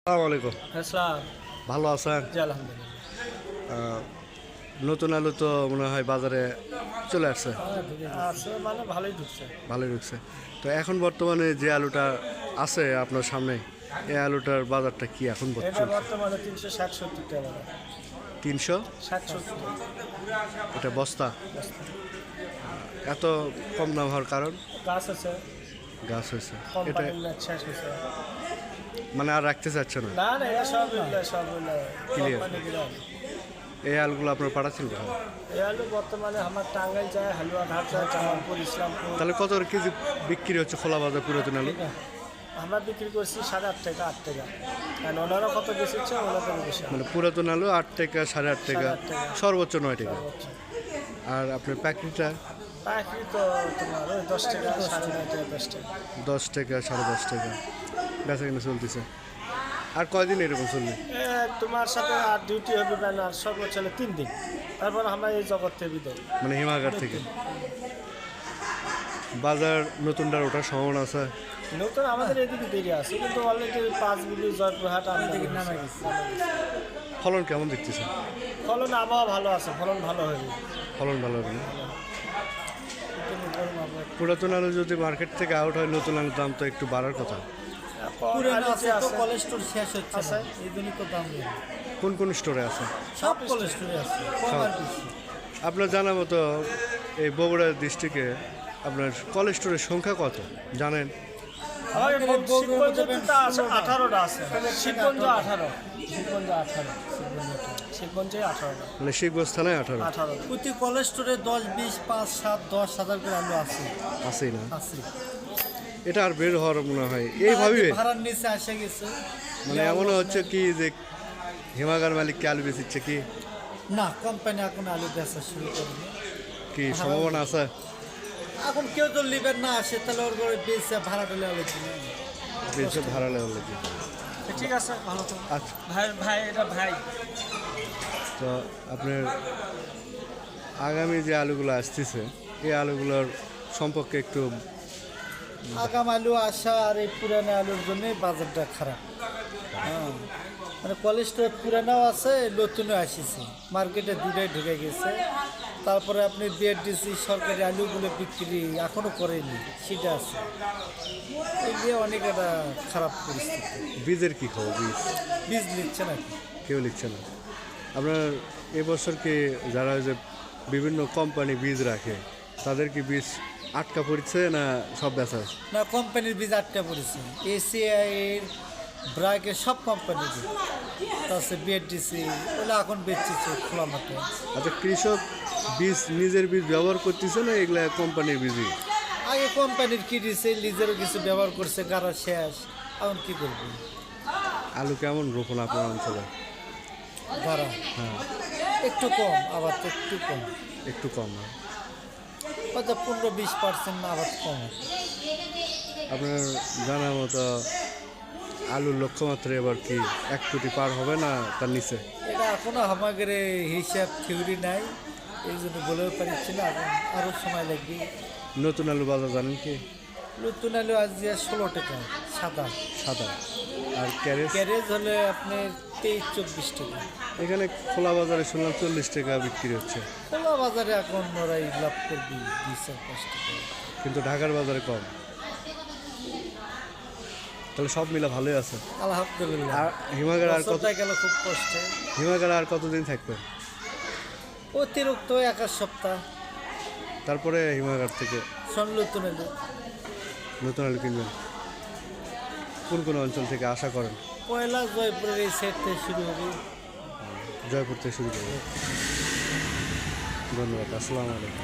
আসসালামু আলাইকুম। আসসালাম। ভালো আছেন? জি, আলহামদুলিল্লাহ। নতুন আলু তো মনে হয় বাজারে চলে আসছে, আছে মানে ভালোই ঢুকছে। ভালোই ঢুকছে। তো এখন বর্তমানে যে আলুটা আছে আপনার সামনে, এই আলুটার বাজারটা কি এখন এটা চলছে? বর্তমানে 360-70 টাকা বাজার। 300 60-70 এটা বস্তা। এত কম দাম হওয়ার কারণ? গাছ আছে, গাছ হয়েছে এটা, কোম্পানির ম্যাচ শেষ হয়েছে। মানে আর রাখতে চাচ্ছে না। না না, এটা সব Clear. কোম্পানি দিলাম। এই আলুগুলো আপনার পাঠাচ্ছিল কোথায়? এই আলু বর্তমানে আমার টাঙ্গাইল যায়, হালুয়াঘাট যায়, জামালপুর, ইসলামপুর। তাহলে কত করে কেজি বিক্রি হচ্ছে খোলা বাজার পুরাতন আলু? আমরা বিক্রি করছি 8.5 টাকা, 8 টাকা। আর ওনারা কত বেশি হচ্ছে, ওনাদের বেশি। মানে পুরাতন আলু 8 টাকা, 8.5 টাকা, 8.5 টাকা। সর্বোচ্চ 9 টাকা। সর্বোচ্চ। আর আপনার প্যাকেটটা পাখি তো তোমার ওই 10 টাকা, 9.5 টাকা, 10 টাকা। 10 টাকা, 10.5 টাকা বেচা কিনা চলতেছে। আর কয়দিন এরকম চলবে? তোমার সাথে আর ডিউটি হবে না, আর সর্বোচ্চ হলে 3 দিন। তারপর আমরা এই জগৎ থেকে বিদায়। মানে হিমাগার থেকে বাজার নতুনটার ওঠার সম্ভাবনা আছে? নতুন আমাদের এদিকে দেরি আছে, কিন্তু অলরেডি 5 বিলি জয়পুরহাট আমাদের নামে গেছে। ফলন কেমন দেখতেছে? ফলন আবহাওয়া ভালো আছে, ফলন ভালো হবে। ফলন ভালো হবে না? পুরাতন আলু যদি মার্কেট থেকে আউট হয়, নতুন আলুর দাম তো একটু বাড়ার কথা। পুরানো আছে তো, কোলেস্টোর শেষ হচ্ছে আছে। এই জন্যই তো দাম নেই। কোন কোন স্টোরে আছে? সব কোলেস্টোরে আছে, কম আর বেশি। আপনার জানা মতো এই বগুড়া ডিস্ট্রিক্টে আপনার কলেজ স্টোরের সংখ্যা কত জানেন? শিবগঞ্জে 18টা আছে। শিবগঞ্জে 18, শিবগঞ্জে 18টা। মানে শিবগঞ্জ থানায় 18 18। প্রতি কোলেস্টোরে 10, 20, 5, 7, 10 হাজার করে আলু আছে। আছেই না? আছে। এটা আর বের হওয়ার মনে হয় এইভাবে, ভাড়ার নিচে আসে গেছে। মানে এমনও হচ্ছে কি যে হিমাগার মালিককে আলু বেচিচ্ছে কি? না, কোম্পানি এখন আলু বেচা শুরু করেনি। কি সম্ভাবনা আছে? এখন কেউ তো লিভার না আসে, তাহলে ওর করে বেচে ভাড়া দিলে আলু কিনে। বেচে ভাড়া লেগে কি? ঠিক আছে, ভালো তো। আচ্ছা, ভাই ভাই, এটা ভাই। তো আপনার আগামী যে আলুগুলো আসতেছে, এই আলুগুলোর সম্পর্কে একটু আগাম আলু আসা আর এই পুরানো আলুর জন্যই বাজারটা খারাপ। হ্যাঁ, মানে কোলেস্টোর পুরানাও আছে, নতুনও আসিছে, মার্কেটে দুটাই ঢুকে গেছে। তারপরে আপনি বিএডিসি সরকারি আলুগুলো বিক্রি এখনও করেনি, সেটা আছে। এই দিয়ে অনেক একটা খারাপ পরিস্থিতি। বীজের কি খবর? বীজ নিচ্ছে নাকি? কেউ লিখছে না। আপনার এবছর কি যারা যে বিভিন্ন কোম্পানি বীজ রাখে, তাদের কি বীজ আটকা পড়ছে না সব বেচা? না, কোম্পানির বীজ আটকা পড়েছে। এসিআই, ব্রাকের সব কোম্পানির বীজ। তারপরে বিএডিসি ওগুলো এখন বেচছে খোলা মাঠে। আচ্ছা, কৃষক বীজ নিজের বীজ ব্যবহার করতেছে না এগুলা কোম্পানির বীজই? আগে কোম্পানির কিনেছে, নিজেরও কিছু ব্যবহার করছে, গাড়া শেষ, এখন কি করবে? আলু কেমন রোপণ আপনার অঞ্চলে? গাড়া হ্যাঁ, একটু কম, আবার তো একটু কম, একটু কম না? হয়তো 15-20% না, আবার কম। আপনার জানার মতো আলুর লক্ষ্যমাত্রা এবার কি 1 কোটি পার হবে না তার নিচে? এটা এখনো আমাদের হিসাব থিওরি নাই, এই জন্য বলেও পারছি না। এখন আরও সময় লাগবে। নতুন আলু বাজার জানেন কি? নতুন আলু আজ 16 টাকা সাদা, সাদা। আর ক্যারেজ? ক্যারেজ হলে আপনার 23-24 টাকা। এখানে খোলা বাজারে শুনলাম 40 টাকা বিক্রি হচ্ছে, খোলা বাজারে এখন ওরাই লাভ করবি 2-5 টাকা। কিন্তু ঢাকার বাজারে কম। তাহলে সব মিলা ভালোই আছে। আলহামদুলিল্লাহ। আর হিমাগার আর কত, বছরটা গেল খুব কষ্টে। হিমাগার আর কতদিন থাকবে? অতিরিক্ত 1 সপ্তাহ, তারপরে হিমাগার থেকে সব নতুন এলো। নতুন আলু কিনবেন? কোন কোন অঞ্চল থেকে আশা করেন? পয়লা জয়পুরের এই সেট থেকে শুরু হবে। জয়পুর থেকে শুরু করবেন। ধন্যবাদ, আসসালামু আলাইকুম।